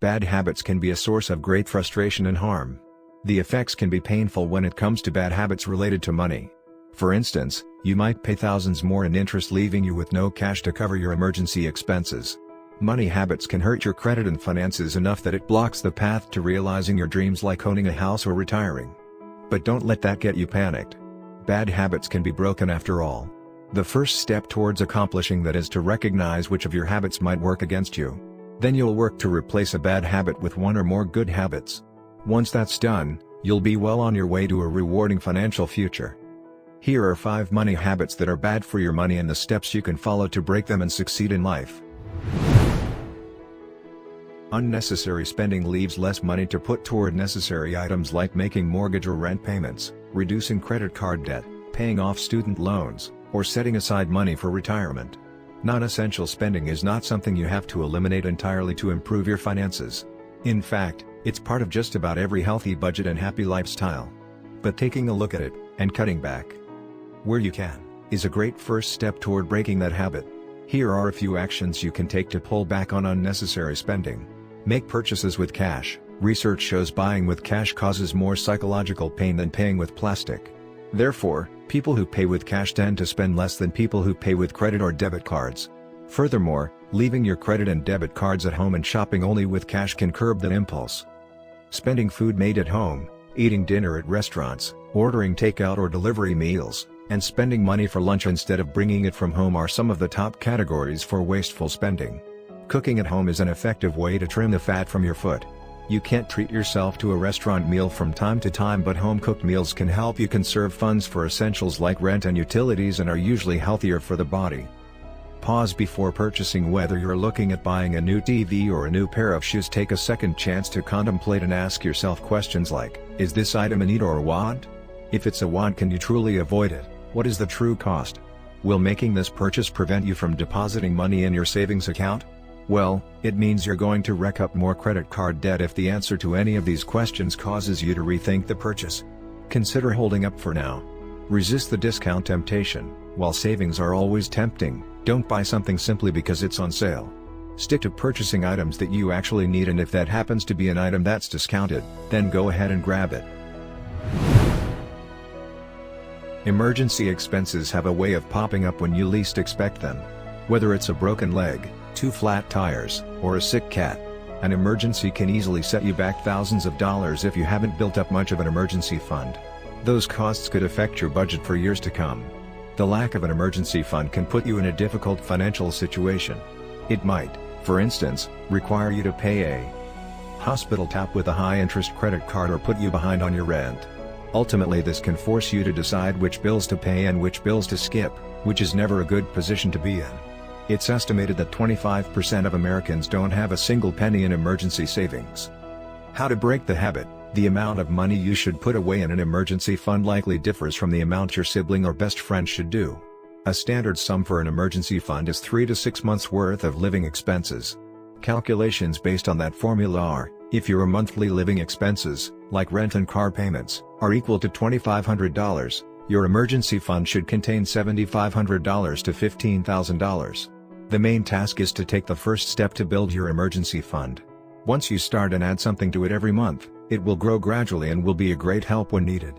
Bad habits can be a source of great frustration and harm. The effects can be painful when it comes to bad habits related to money. For instance, you might pay thousands more in interest, leaving you with no cash to cover your emergency expenses. Money habits can hurt your credit and finances enough that it blocks the path to realizing your dreams like owning a house or retiring. But don't let that get you panicked. Bad habits can be broken after all. The first step towards accomplishing that is to recognize which of your habits might work against you. Then you'll work to replace a bad habit with one or more good habits. Once that's done, you'll be well on your way to a rewarding financial future. Here are 5 money habits that are bad for your money and the steps you can follow to break them and succeed in life. Unnecessary spending leaves less money to put toward necessary items like making mortgage or rent payments, reducing credit card debt, paying off student loans, or setting aside money for retirement. Non-essential spending is not something you have to eliminate entirely to improve your finances. In fact, it's part of just about every healthy budget and happy lifestyle. But taking a look at it, and cutting back where you can, is a great first step toward breaking that habit. Here are a few actions you can take to pull back on unnecessary spending. Make purchases with cash. Research shows buying with cash causes more psychological pain than paying with plastic. Therefore, people who pay with cash tend to spend less than people who pay with credit or debit cards. Furthermore, leaving your credit and debit cards at home and shopping only with cash can curb that impulse. Spending food made at home, eating dinner at restaurants, ordering takeout or delivery meals, and spending money for lunch instead of bringing it from home are some of the top categories for wasteful spending. Cooking at home is an effective way to trim the fat from your foot. You can't treat yourself to a restaurant meal from time to time, but home-cooked meals can help you conserve funds for essentials like rent and utilities and are usually healthier for the body. Pause before purchasing. Whether you're looking at buying a new TV or a new pair of shoes, take a second chance to contemplate and ask yourself questions like, is this item a need or a want? If it's a want, can you truly avoid it? What is the true cost? Will making this purchase prevent you from depositing money in your savings account? Well, it means you're going to rack up more credit card debt if the answer to any of these questions causes you to rethink the purchase. Consider holding up for now. Resist the discount temptation. While savings are always tempting, don't buy something simply because it's on sale. Stick to purchasing items that you actually need, and if that happens to be an item that's discounted, then go ahead and grab it. Emergency expenses have a way of popping up when you least expect them. Whether it's a broken leg, 2 flat tires, or a sick cat, an emergency can easily set you back thousands of dollars if you haven't built up much of an emergency fund. Those costs could affect your budget for years to come. The lack of an emergency fund can put you in a difficult financial situation. It might, for instance, require you to pay a hospital tap with a high-interest credit card or put you behind on your rent. Ultimately, this can force you to decide which bills to pay and which bills to skip, which is never a good position to be in. It's estimated that 25% of Americans don't have a single penny in emergency savings. How to break the habit? The amount of money you should put away in an emergency fund likely differs from the amount your sibling or best friend should do. A standard sum for an emergency fund is 3 to 6 months' worth of living expenses. Calculations based on that formula are, if your monthly living expenses, like rent and car payments, are equal to $2,500, your emergency fund should contain $7,500 to $15,000. The main task is to take the first step to build your emergency fund. Once you start and add something to it every month, it will grow gradually and will be a great help when needed.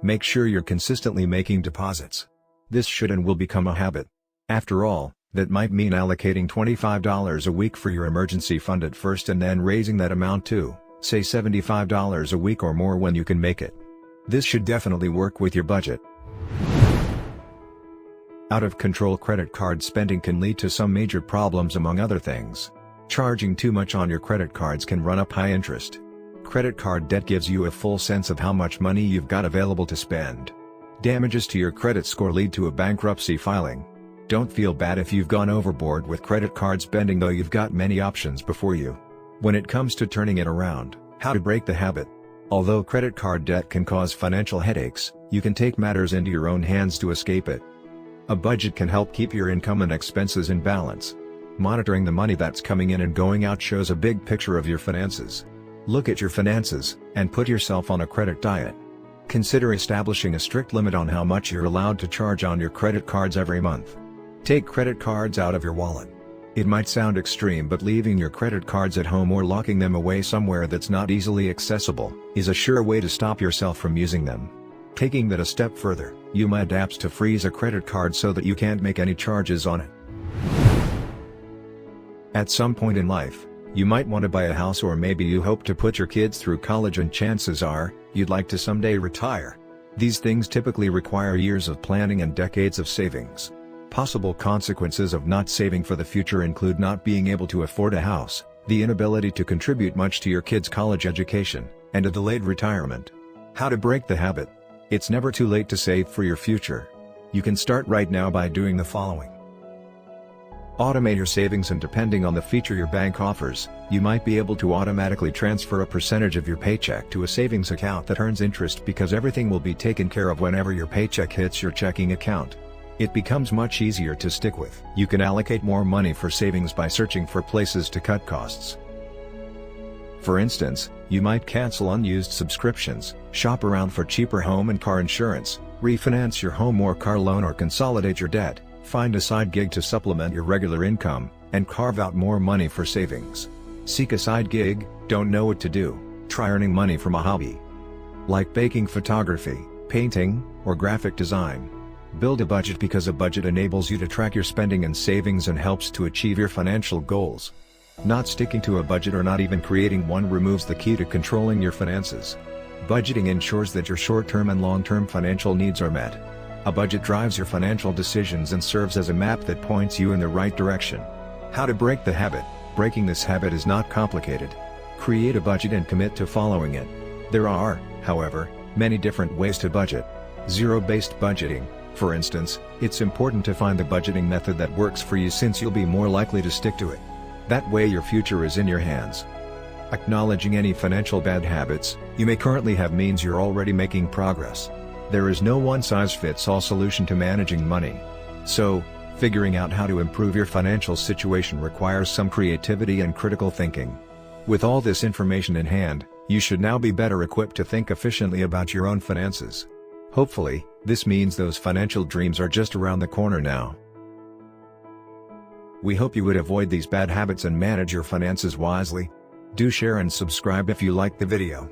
Make sure you're consistently making deposits. This should and will become a habit. After all, that might mean allocating $25 a week for your emergency fund at first and then raising that amount to, say, $75 a week or more when you can make it. This should definitely work with your budget. Out-of-control credit card spending can lead to some major problems. Among other things, charging too much on your credit cards can run up high interest. Credit card debt gives you a full sense of how much money you've got available to spend. Damages to your credit score lead to a bankruptcy filing. Don't feel bad if you've gone overboard with credit card spending, though you've got many options before you. When it comes to turning it around, how to break the habit? Although credit card debt can cause financial headaches, you can take matters into your own hands to escape it. A budget can help keep your income and expenses in balance. Monitoring the money that's coming in and going out shows a big picture of your finances. Look at your finances, and put yourself on a credit diet. Consider establishing a strict limit on how much you're allowed to charge on your credit cards every month. Take credit cards out of your wallet. It might sound extreme, but leaving your credit cards at home or locking them away somewhere that's not easily accessible is a sure way to stop yourself from using them. Taking that a step further, you might opt to freeze a credit card so that you can't make any charges on it. At some point in life, you might want to buy a house, or maybe you hope to put your kids through college, and chances are, you'd like to someday retire. These things typically require years of planning and decades of savings. Possible consequences of not saving for the future include not being able to afford a house, the inability to contribute much to your kids' college education, and a delayed retirement. How to break the habit? It's never too late to save for your future. You can start right now by doing the following. Automate your savings, and depending on the feature your bank offers, you might be able to automatically transfer a percentage of your paycheck to a savings account that earns interest, because everything will be taken care of whenever your paycheck hits your checking account. It becomes much easier to stick with. You can allocate more money for savings by searching for places to cut costs. For instance, you might cancel unused subscriptions, shop around for cheaper home and car insurance, refinance your home or car loan, or consolidate your debt, find a side gig to supplement your regular income, and carve out more money for savings. Seek a side gig. Don't know what to do? Try earning money from a hobby like baking, photography, painting, or graphic design. Build a budget, because a budget enables you to track your spending and savings and helps to achieve your financial goals. Not sticking to a budget, or not even creating one, removes the key to controlling your finances. Budgeting ensures that your short-term and long-term financial needs are met. A budget drives your financial decisions and serves as a map that points you in the right direction. How to break the habit? Breaking this habit is not complicated. Create a budget and commit to following it. There are, however, many different ways to budget. Zero-based budgeting, for instance, it's important to find the budgeting method that works for you, since you'll be more likely to stick to it. That way your future is in your hands. Acknowledging any financial bad habits you may currently have means you're already making progress. There is no one-size-fits-all solution to managing money. So, figuring out how to improve your financial situation requires some creativity and critical thinking. With all this information in hand, you should now be better equipped to think efficiently about your own finances. Hopefully, this means those financial dreams are just around the corner now. We hope you would avoid these bad habits and manage your finances wisely. Do share and subscribe if you liked the video.